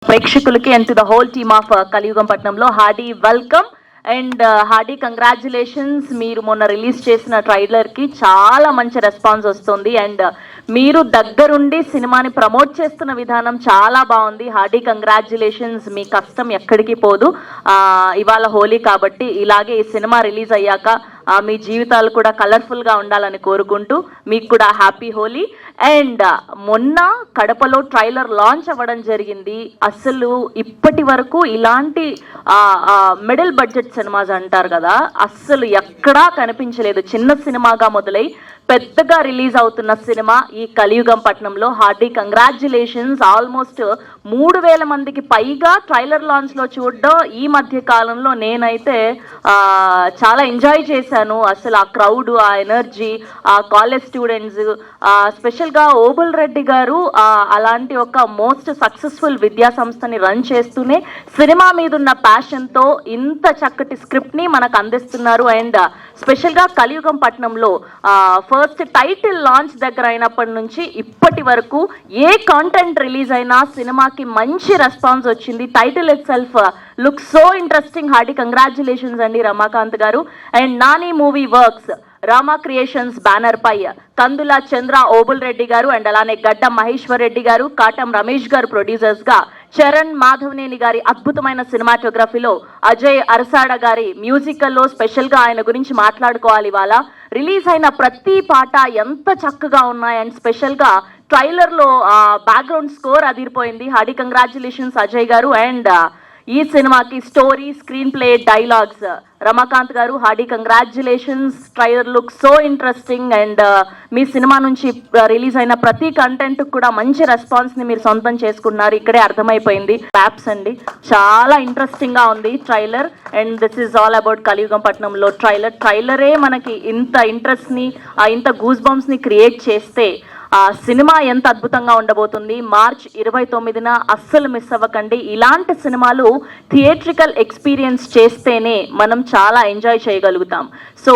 ప్రేక్షకులకి and to the whole team of కలియుగం పట్నంలో Hardy welcome and hearty congratulations. మీరు మొన్న రిలీజ్ చేసిన ట్రైలర్కి చాలా మంచి రెస్పాన్స్ వస్తుంది అండ్ మీరు దగ్గరుండి సినిమాని ప్రమోట్ చేస్తున్న విధానం చాలా బాగుంది. హార్డీ కంగ్రాచులేషన్స్, మీ కష్టం ఎక్కడికి పోదు. ఇవాళ హోలీ కాబట్టి ఇలాగే ఈ సినిమా రిలీజ్ అయ్యాక మీ జీవితాలు కూడా కలర్ఫుల్గా ఉండాలని కోరుకుంటూ మీకు కూడా హ్యాపీ హోలీ. అండ్ మొన్న కడపలో ట్రైలర్ లాంచ్ అవ్వడం జరిగింది. అసలు ఇప్పటి వరకు ఇలాంటి మిడిల్ బడ్జెట్ సినిమాస్ అంటారు కదా, అస్సలు ఎక్కడా కనిపించలేదు. చిన్న సినిమాగా మొదలై పెద్దగా రిలీజ్ అవుతున్న సినిమా ఈ కలియుగం పట్నంలో. Hearty congratulations. ఆల్మోస్ట్ 3000 మందికి పైగా ట్రైలర్ లాంచ్లో చూడడం ఈ మధ్య కాలంలో నేనైతే చాలా ఎంజాయ్ చేశాను. అసలు ఆ క్రౌడ్, ఆ ఎనర్జీ, ఆ కాలేజ్ స్టూడెంట్స్, స్పెషల్గా ఓబుల్ రెడ్డి గారు అలాంటి ఒక మోస్ట్ సక్సెస్ఫుల్ విద్యా సంస్థని రన్ చేస్తూనే సినిమా మీద ఉన్న ప్యాషన్తో ఇంత చక్కటి స్క్రిప్ట్ని మనకు అందిస్తున్నారు. అండ్ స్పెషల్గా కలియుగం పట్నంలో ఫస్ట్ టైటిల్ లాంచ్ దగ్గర అయినప్పటి నుంచి ఇప్పటి వరకు ఏ కాంటెంట్ రిలీజ్ అయినా సినిమాకి మంచి రెస్పాన్స్ వచ్చింది. Title itself look so interesting. Hearty congratulations అండి Ramakanth garu. And Nani movie works Rama creations banner పై కందుల చంద్ర ఓబుల్ రెడ్డి గారు అండ్ అలానే గడ్డం మహేశ్వర్ రెడ్డి గారు, కాటం రమేష్ గారు ప్రొడ్యూసర్స్ గా, చరణ్ మాధవనేని గారి అద్భుతమైన సినిమాటోగ్రఫీలో, అజయ్ అరసాడ గారి మ్యూజికల్లో స్పెషల్గా ఆయన గురించి మాట్లాడుకోవాలి. ఇవాళ రిలీజ్ అయిన ప్రతి పాట ఎంత చక్కగా ఉన్నాయి అండ్ స్పెషల్గా ట్రైలర్లో బ్యాక్గ్రౌండ్ స్కోర్ అదిరిపోయింది. Hearty congratulations Ajay garu. And ఈ సినిమాకి story, screenplay, dialogues Ramakanth garu. Hearty congratulations. Trailer look so interesting and మీ సినిమా నుంచి రిలీజ్ అయిన ప్రతి కంటెంట్ కూడా మంచి రెస్పాన్స్ని మీరు సొంతం చేసుకున్నారు. ఇక్కడే అర్థమైపోయింది. ప్యాప్స్ అండి, చాలా ఇంట్రెస్టింగ్గా ఉంది trailer. And this is all about కలియుగం పట్నంలో ట్రైలరే మనకి ఇంత ఇంట్రెస్ట్ని, ఇంత గూస్ బంప్స్ని క్రియేట్ చేస్తే సినిమా ఎంత అద్భుతంగా ఉండబోతుంది. మార్చ్ 29న అస్సలు మిస్ అవ్వకండి. ఇలాంటి సినిమాలు థియేట్రికల్ ఎక్స్పీరియన్స్ చేస్తేనే మనం చాలా ఎంజాయ్ చేయగలుగుతాం. సో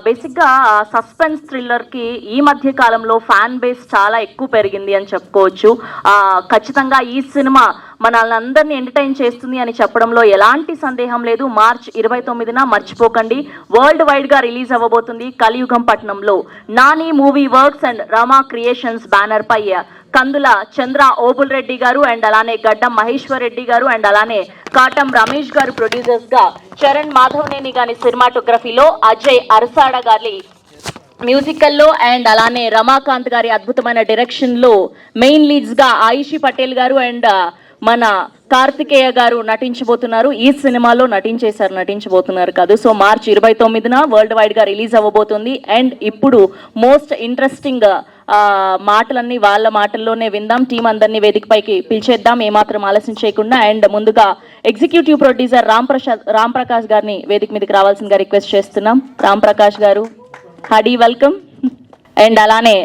బేసిక్గా సస్పెన్స్ థ్రిల్లర్కి ఈ మధ్య కాలంలో ఫ్యాన్ బేస్ చాలా ఎక్కువ పెరిగింది అని చెప్పుకోవచ్చు. ఖచ్చితంగా ఈ సినిమా మనల్ని అందరినీ ఎంటర్టైన్ చేస్తుంది అని చెప్పడంలో ఎలాంటి సందేహం లేదు. మార్చ్ 29న మర్చిపోకండి. వరల్డ్ వైడ్గా రిలీజ్ అవ్వబోతుంది Kaliyugam Pattanamlo. Nani movie works and Rama creations banner పై కందుల చంద్ర ఓబుల్ రెడ్డి గారు అండ్ అలానే గడ్డం మహేశ్వర్ రెడ్డి గారు అండ్ అలానే కాటం రమేష్ గారు ప్రొడ్యూసర్స్ గా, చరణ్ మాధవనేని గారి సినిమాటోగ్రఫీలో, అజయ్ అరసాడ గారి మ్యూజికల్లో అండ్ అలానే రమాకాంత్ గారి అద్భుతమైన డైరెక్షన్లో మెయిన్ లీడ్స్గా ఆయిషి పటేల్ గారు అండ్ మన కార్తికేయ గారు నటించబోతున్నారు. ఈ సినిమాలో నటించబోతున్నారు కాదు. సో మార్చ్ 29న వరల్డ్ వైడ్గా రిలీజ్ అవ్వబోతుంది. అండ్ ఇప్పుడు మోస్ట్ ఇంట్రెస్టింగ్ మాటలన్నీ వాళ్ళ మాటల్లోనే విందాం. టీం అందరినీ వేదికపైకి పిలిచేద్దాం ఏమాత్రం ఆలస్యం చేయకుండా. అండ్ ముందుగా ఎగ్జిక్యూటివ్ ప్రొడ్యూసర్ రామ్ ప్రకాష్ గారిని వేదిక మీదకి రావాల్సిందిగా రిక్వెస్ట్ చేస్తున్నాం. రామ్ ప్రకాష్ గారు, హార్డీ వెల్కమ్. అండ్ అలానే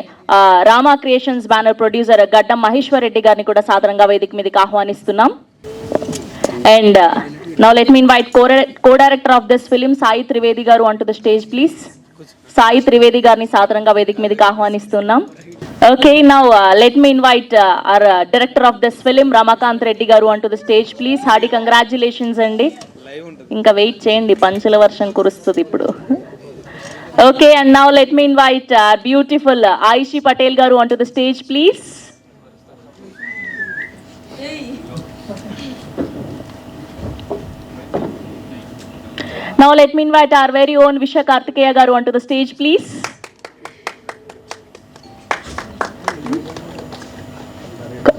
రామా క్రియేషన్స్ బ్యానర్ ప్రొడ్యూసర్ గడ్డం మహేశ్వర్ రెడ్డి గారిని కూడా సాధారణంగా వేదిక మీదకి ఆహ్వానిస్తున్నాం. And now let me invite co-director of this film Sai Trivedi garu on to the stage please. Sai Trivedi గారిని సాధారణంగా వేదిక మీదకి ఆహ్వానిస్తున్నాం. Okay, now let me invite our director of this film Ramakanth Reddy garu on to the stage please. Hearty congratulations అండి. ఇంకా wait చేయండి, పంచుల వర్షం కురుస్తుంది ఇప్పుడు. Okay, and now let me invite beautiful Aishi Patel garu onto the stage, please. Now let me invite our very own Visha Kartikeya garu onto the stage, please.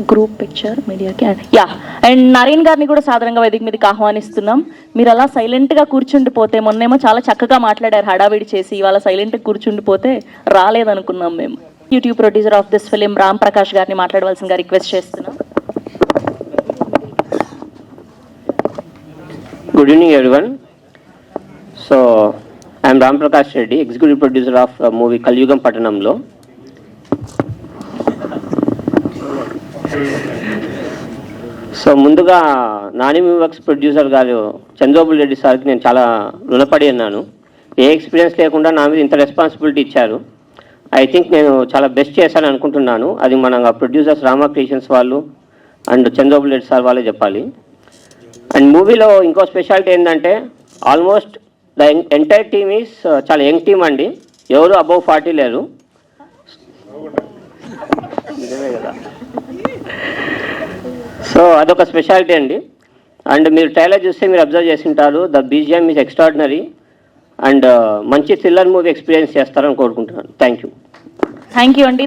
Group picture మీడియాకి and Naren గారిని కూడా సాధారణంగా వేదిక మీదకి ఆహ్వానిస్తున్నాం. మీరు అలా సైలెంట్గా కూర్చుండిపోతే, మొన్నేమో చాలా చక్కగా మాట్లాడారు హడావిడి చేసి, ఇవాళ సైలెంట్గా కూర్చుండిపోతే రాలేదనుకున్నాం మేము. YouTube producer of this film Ram Prakash గారిని మాట్లాడవలసిందిగా రిక్వెస్ట్ చేస్తున్నాం. Good evening everyone. So I'm Ram Prakash Reddy, executive producer of movie కలియుగం పట్టణంలో. సో ముందుగా నాని మూవీ వర్క్స్ ప్రొడ్యూసర్ గారు చంద్రోబుల్ రెడ్డి సార్కి నేను చాలా రుణపడి ఉన్నాను. ఏ ఎక్స్పీరియన్స్ లేకుండా నా మీద ఇంత రెస్పాన్సిబిలిటీ ఇచ్చారు. ఐ థింక్ నేను చాలా బెస్ట్ చేశాను అనుకుంటున్నాను. అది మన ప్రొడ్యూసర్స్ రామా క్రియేషన్స్ వాళ్ళు, అండ్ చంద్రబాబు రెడ్డి సార్ వాళ్ళే చెప్పాలి. అండ్ మూవీలో ఇంకో స్పెషాలిటీ ఏంటంటే almost the entire team is చాలా యంగ్ టీమ్ అండి, ఎవరు అబౌవ్ 40 లేరు. నిజమే కదా. సో అదొక స్పెషాలిటీ అండి. అండ్ మీరు ట్రైలర్ చూస్తే మీరు అబ్జర్వ్ చేసి ఉంటారు, the BGM is extraordinary. And మంచి థ్రిల్లర్ మూవీ ఎక్స్పీరియన్స్ చేస్తారని కోరుకుంటున్నాను. Thank you. థ్యాంక్ యూ అండి.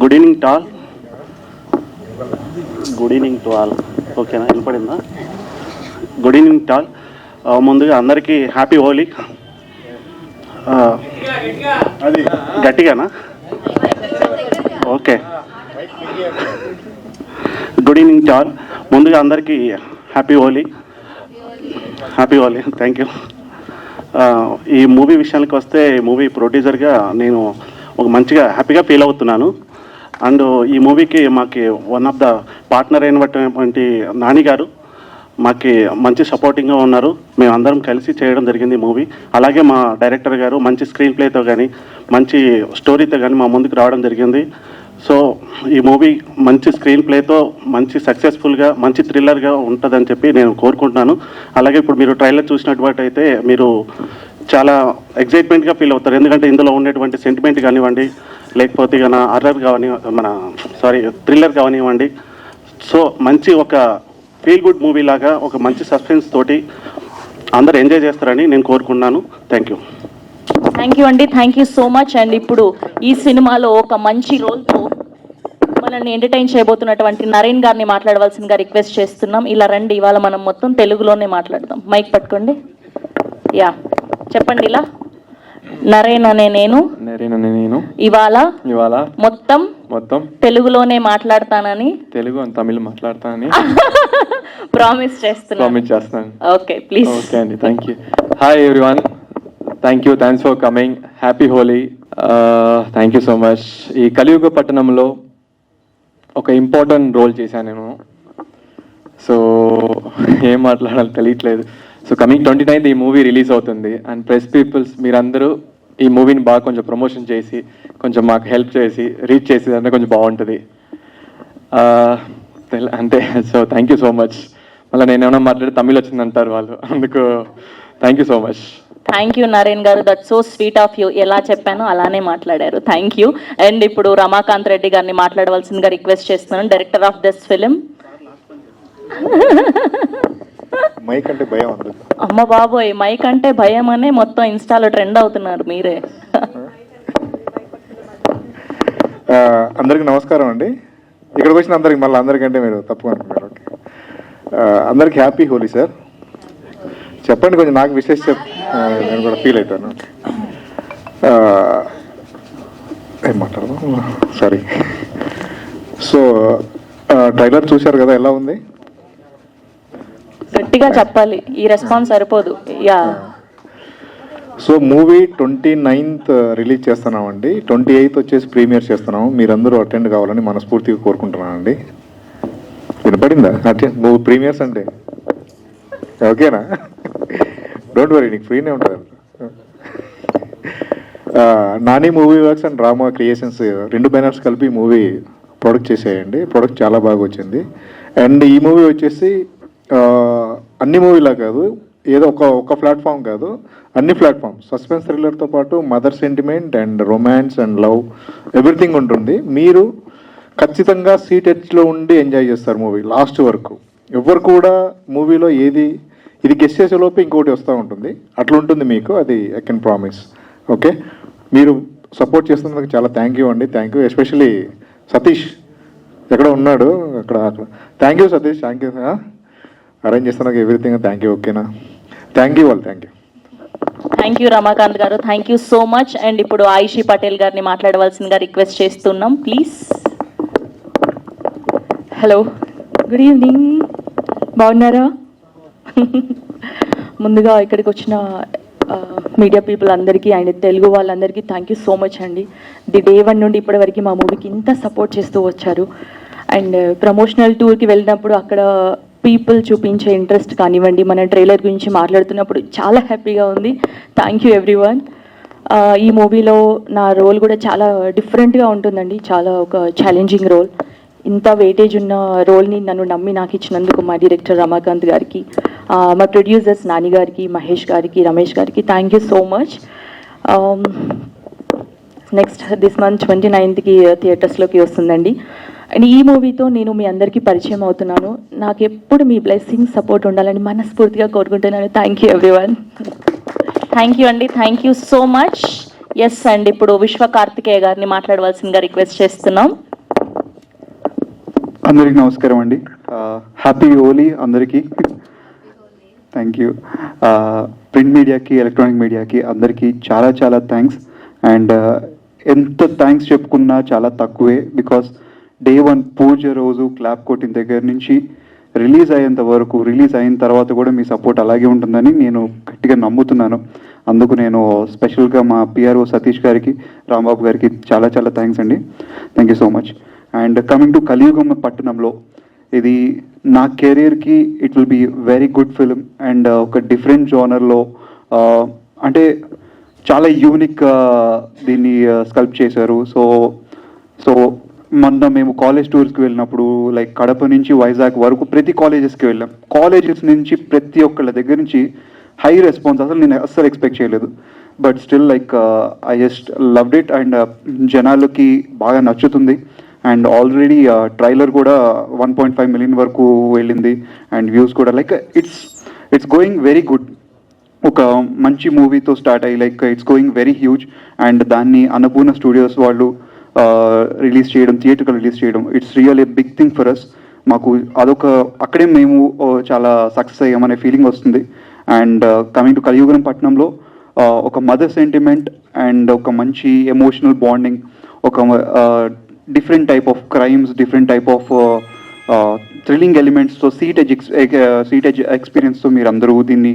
Good evening to all. Good evening to all. ఓకేనా, వినపడిందా? Good evening to all. ముందుగా అందరికీ హ్యాపీ హోలీ. అది గట్టిగానా? Okay. Good evening to all. ముందుగా అందరికీ happy Holi. Happy Holi. Thank you. ఈ మూవీ విషయానికి వస్తే, మూవీ ప్రొడ్యూసర్గా నేను ఒక మంచిగా హ్యాపీగా ఫీల్ అవుతున్నాను. అండ్ ఈ మూవీకి మాకు వన్ ఆఫ్ ద పార్ట్నర్ అయినటువంటి నాని గారు మాకు మంచి సపోర్టింగ్గా ఉన్నారు. మేమందరం కలిసి చేయడం జరిగింది మూవీ. అలాగే మా డైరెక్టర్ గారు మంచి స్క్రీన్ ప్లేతో కానీ మంచి స్టోరీతో కానీ మా ముందుకు రావడం జరిగింది. సో ఈ మూవీ మంచి స్క్రీన్ ప్లేతో మంచి సక్సెస్ఫుల్గా మంచి థ్రిల్లర్గా ఉంటుందని చెప్పి నేను కోరుకుంటున్నాను. అలాగే ఇప్పుడు మీరు ట్రైలర్ చూసినట్టయితే మీరు చాలా ఎగ్జైట్మెంట్గా ఫీల్ అవుతారు. ఎందుకంటే ఇందులో ఉండేటువంటి సెంటిమెంట్ కానివ్వండి, లేకపోతే మన హర్రర్ థ్రిల్లర్ కానివ్వండి. సో మంచి ఒక ఫీల్ గుడ్ మూవీ లాగా ఒక మంచి సస్పెన్స్ తోటి అందరూ ఎంజాయ్ చేస్తారని నేను కోరుకున్నాను. Thank you. థ్యాంక్ యూ అండి. Thank you so much. And ఇప్పుడు ఈ సినిమాలో ఒక మంచి రోల్తో మనల్ని ఎంటర్టైన్ చేయబోతున్నటువంటి నరేన్ గారిని మాట్లాడవలసిందిగా రిక్వెస్ట్ చేస్తున్నాం. ఇలా రండి, ఇవాళ మనం మొత్తం తెలుగులోనే మాట్లాడదాం. మైక్ పట్టుకోండి. యా, చెప్పండి. ఇలా నరేన్ అనే నేను ఇవాళ మొత్తం తెలుగులోనే మాట్లాడతానని, తెలుగు అండ్ తమిళ్ మాట్లాడతానని ప్రామిస్ చేస్తున్నాను. Okay, please. ఓకే అండి, thank you. Hi everyone, thanks for coming. Happy Holi. Thank you so much. ఈ కలియుగ పట్టణంలో ఒక ఇంపార్టెంట్ రోల్ చేశాను నేను. సో ఏం మాట్లాడాలో తెలియట్లేదు. సో కమింగ్ 29th ఈ మూవీ రిలీజ్ అవుతుంది. అండ్ ప్రెస్ పీపుల్స్ మీరందరూ ఈ మూవీని బాగా కొంచెం ప్రమోషన్ చేసి కొంచెం మాకు హెల్ప్ చేసి రీచ్ చేసి అంటే కొంచెం బాగుంటుంది అంతే. So thank you so much. మళ్ళీ నేను ఏమైనా మాట్లాడితే తమిళ్ వచ్చిందంటారు వాళ్ళు, అందుకు thank you so much. Thank you Naren garu, that so sweet of you. ఎలా చెప్పానో అలానే మాట్లాడారు. Thank you. అండ్ ఇప్పుడు రమాకాంత్ రెడ్డి గారిని మాట్లాడవలసిందిగా రిక్వెస్ట్ చేస్తున్నాను, director of this film. Mike అంటే భయం ఉంది. అమ్మ బాబోయ్, మైక్ అంటే భయం అనే మొత్తం ఇన్స్టాలో ట్రెండ్ అవుతున్నారు మీరే. అందరికి నమస్కారం అండి. ఇక్కడికి వచ్చిన అందరికి మళ్ళీ అందరికంటే మీరు తప్పు అనుకున్నారు. ఓకే, అందరికి హ్యాపీ హోలీ సార్. చెప్పండి కొంచెం, నాకు విశేష నేను కూడా ఫీల్ అవుతాను. ఏం మాట్లాడదాం, సారీ. సో ట్రైలర్ చూశారు కదా, ఎలా ఉంది? గట్టిగా చెప్పాలి, ఈ రెస్పాన్స్ సరిపోదు. Yeah. So movie 29th release చేస్తున్నామండి. 28th వచ్చేసి ప్రీమియర్ చేస్తున్నాము. మీరందరూ అటెండ్ కావాలని మనస్ఫూర్తిగా కోరుకుంటున్నానండి. వినపడిందా? మూవీ ప్రీమియర్స్ అంటే ఓకేనా? డోంట్ వరీ, నీకు ఫ్రీనే ఉంటుంది. Nani movie works and drama creations 2 banners కలిపి మూవీ ప్రొడక్ట్ చేసేయండి. ప్రొడక్ట్ చాలా బాగా వచ్చింది. అండ్ ఈ మూవీ వచ్చేసి అన్ని మూవీలా కాదు, ఏదో ఒక ప్లాట్ఫామ్ కాదు, అన్ని ప్లాట్ఫామ్ సస్పెన్స్ థ్రిల్లర్తో పాటు mother sentiment and romance and love everything ఉంటుంది. మీరు ఖచ్చితంగా సీట్ ఎడ్జ్లో ఉండి ఎంజాయ్ చేస్తారు మూవీ లాస్ట్ వరకు. ఎవరు కూడా మూవీలో ఇది గెస్ చేసే లోపు ఇంకోటి వస్తూ ఉంటుంది, అట్లా ఉంటుంది మీకు. అది ఐ కెన్ ప్రామిస్. ఓకే, మీరు సపోర్ట్ చేస్తున్నందుకు చాలా థ్యాంక్ యూ అండి. Thank you. ఎస్పెషలీ సతీష్ ఎక్కడ ఉన్నాడు, అక్కడ thank you Satish. Thank you. Arrange చేస్తున్నా ఎవ్రీథింగ్. Thank you. ఓకేనా? Thank you all. Thank you. Thank you Ramakanth garu, thank you so much. And ఇప్పుడు ఆయిషి పటేల్ గారిని మాట్లాడవలసిందిగా రిక్వెస్ట్ చేస్తున్నాం, ప్లీజ్. Hello, good evening. బాగున్నారా? ముందుగా ఇక్కడికి వచ్చిన మీడియా పీపుల్ అందరికీ అండ్ తెలుగు వాళ్ళందరికీ థ్యాంక్ యూ సో మచ్ అండి. ది డే 1 నుండి ఇప్పటి వరకు మా మూవీకి ఇంత సపోర్ట్ చేస్తూ వచ్చారు. అండ్ ప్రమోషనల్ టూర్కి వెళ్ళినప్పుడు అక్కడ పీపుల్ చూపించే ఇంట్రెస్ట్ కానివ్వండి, మన ట్రైలర్ గురించి మాట్లాడుతున్నప్పుడు చాలా హ్యాపీగా ఉంది. Thank you everyone. ఈ మూవీలో నా రోల్ కూడా చాలా డిఫరెంట్గా ఉంటుందండి, చాలా ఒక ఛాలెంజింగ్ రోల్. ఇంత వెయిటేజ్ ఉన్న రోల్ని నన్ను నమ్మి నాకు ఇచ్చినందుకు మా డైరెక్టర్ రమాకాంత్ గారికి, మా ప్రొడ్యూసర్స్ నాని గారికి, మహేష్ గారికి, రమేష్ గారికి thank you so much. Next this month 29కి థియేటర్స్లోకి వస్తుందండి. అండ్ ఈ మూవీతో నేను మీ అందరికీ పరిచయం అవుతున్నాను. నాకు ఎప్పుడు మీ బ్లెస్సింగ్ సపోర్ట్ ఉండాలని మనస్ఫూర్తిగా కోరుకుంటున్నాను. Thank you everyone. Thank you అండి, thank you so much. Yes అండి, ఇప్పుడు విశ్వ కార్తికేయ గారిని మాట్లాడవలసిందిగా రిక్వెస్ట్ చేస్తున్నాం. అందరికీ నమస్కారం అండి. హ్యాపీ హోలీ అందరికీ. Thank you. ప్రింట్ మీడియాకి, ఎలక్ట్రానిక్ మీడియాకి అందరికీ చాలా చాలా థ్యాంక్స్. అండ్ ఎంత థ్యాంక్స్ చెప్పుకున్నా చాలా తక్కువే. బికాస్ డే 1 పూజ రోజు క్లాప్ కొట్టిన దగ్గర నుంచి రిలీజ్ అయ్యేంత వరకు, రిలీజ్ అయిన తర్వాత కూడా మీ సపోర్ట్ అలాగే ఉంటుందని నేను గట్టిగా నమ్ముతున్నాను. అందుకు నేను స్పెషల్గా మా పిఆర్ఓ సతీష్ గారికి, రాంబాబు గారికి చాలా చాలా థ్యాంక్స్ అండి. Thank you so much. And coming to Kaliyugam Pattanamlo, ఇది నా కెరీర్కి it will be very good film. And ఒక డిఫరెంట్ జోనర్లో, అంటే చాలా యూనిక్ దీన్ని స్కల్ప్ చేశారు. సో మొన్న మేము కాలేజ్ టూర్స్కి వెళ్ళినప్పుడు లైక్ కడప నుంచి వైజాగ్ వరకు ప్రతి కాలేజెస్కి వెళ్ళాం. కాలేజెస్ నుంచి ప్రతి ఒక్కళ్ళ దగ్గర నుంచి హై రెస్పాన్స్, అసలు నేను అస్సలు ఎక్స్పెక్ట్ చేయలేదు. But still like I just loved it. And జనాలకి బాగా నచ్చుతుంది. అండ్ ఆల్రెడీ ట్రైలర్ కూడా 1.5 మిలియన్ వరకు వెళ్ళింది. అండ్ వ్యూస్ కూడా like it's going very good. ఒక మంచి మూవీతో స్టార్ట్ అయ్యి like it's going very huge. And దాన్ని అన్నపూర్ణ స్టూడియోస్ వాళ్ళు రిలీజ్ చేయడం, థియేటర్కి రిలీజ్ చేయడం, it's real a big thing for us. మాకు అదొక అక్కడే మేము చాలా సక్సెస్ అయ్యామనే ఫీలింగ్ వస్తుంది. And coming to Kaliyugam Pattanamlo, ఒక మదర్ సెంటిమెంట్ అండ్ ఒక మంచి ఎమోషనల్ బాండింగ్, ఒక different type of crimes, different type of thrilling ఎలిమెంట్స్తో, seat edge ఎక్స్పీరియన్స్తో మీరు అందరూ దీన్ని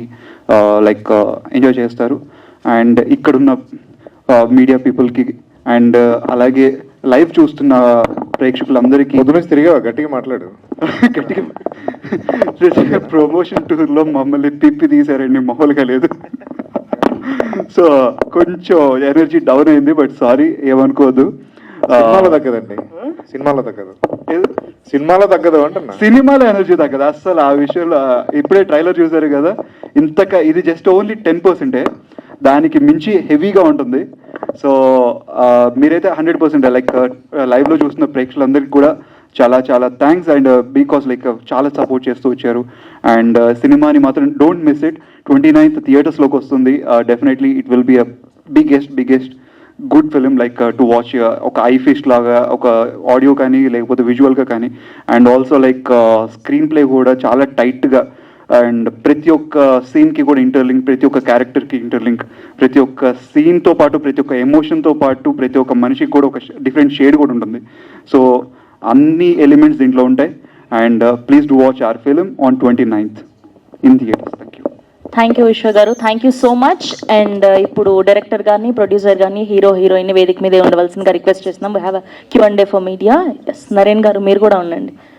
లైక్ ఎంజాయ్ చేస్తారు. అండ్ ఇక్కడున్న మీడియా పీపుల్కి అండ్ అలాగే లైవ్ చూస్తున్న ప్రేక్షకులందరికీ పొద్దున తిరిగా గట్టిగా మాట్లాడు. గట్టిగా ప్రమోషన్ టూర్లో మమ్మల్ని తిప్పి తీశారండి, మామూలుగా లేదు. సో కొంచెం ఎనర్జీ డౌన్ అయింది. బట్ సారీ, ఏమనుకోవద్దు. సినిమాలో తగ్గదండి, సినిమాలో తగ్గదు, సినిమాలో తగ్గదు అంటున్నా. సినిమాలో ఎనర్జీ తగ్గదు అస్సలు. ఆ విషయంలో ఇప్పుడే ట్రైలర్ చూసారు కదా, ఇది జస్ట్ ఓన్లీ 10%. దానికి మించి హెవీగా ఉంటుంది. సో మీరైతే 100% లైక్ లైవ్లో చూస్తున్న ప్రేక్షకులందరికీ కూడా చాలా చాలా థ్యాంక్స్. అండ్ బికాస్ లైక్ చాలా సపోర్ట్ చేస్తూ వచ్చారు. అండ్ సినిమాని మాత్రం డోంట్ మిస్ ఇట్. 29th థియేటర్స్లోకి వస్తుంది. Definitely it will be a biggest good film like to watch. ఒక ఐ ఫిస్ట్ లాగా, ఒక ఆడియో కానీ లేకపోతే విజువల్గా కానీ. And also like screen play కూడా చాలా టైట్గా, అండ్ ప్రతి ఒక్క సీన్కి కూడా ఇంటర్లింక్, ప్రతి ఒక్క క్యారెక్టర్కి ఇంటర్లింక్, ప్రతి ఒక్క సీన్తో పాటు, ప్రతి ఒక్క ఎమోషన్తో పాటు, ప్రతి ఒక్క మనిషికి కూడా ఒక డిఫరెంట్ షేడ్ కూడా ఉంటుంది. సో అన్ని ఎలిమెంట్స్ దీంట్లో ఉంటాయి. And please do watch our film on 29th in theatres. Thank you. Thank you Vishwa గారు, thank you so much. And ఇప్పుడు డైరెక్టర్ గారిని, ప్రొడ్యూసర్ గారిని, హీరోయిన్ వేదిక మీదే ఉండవలసిందిగా రిక్వెస్ట్ చేస్తున్నాం. We have Q&A for media. Yes, Naren గారు మీరు కూడా ఉండండి.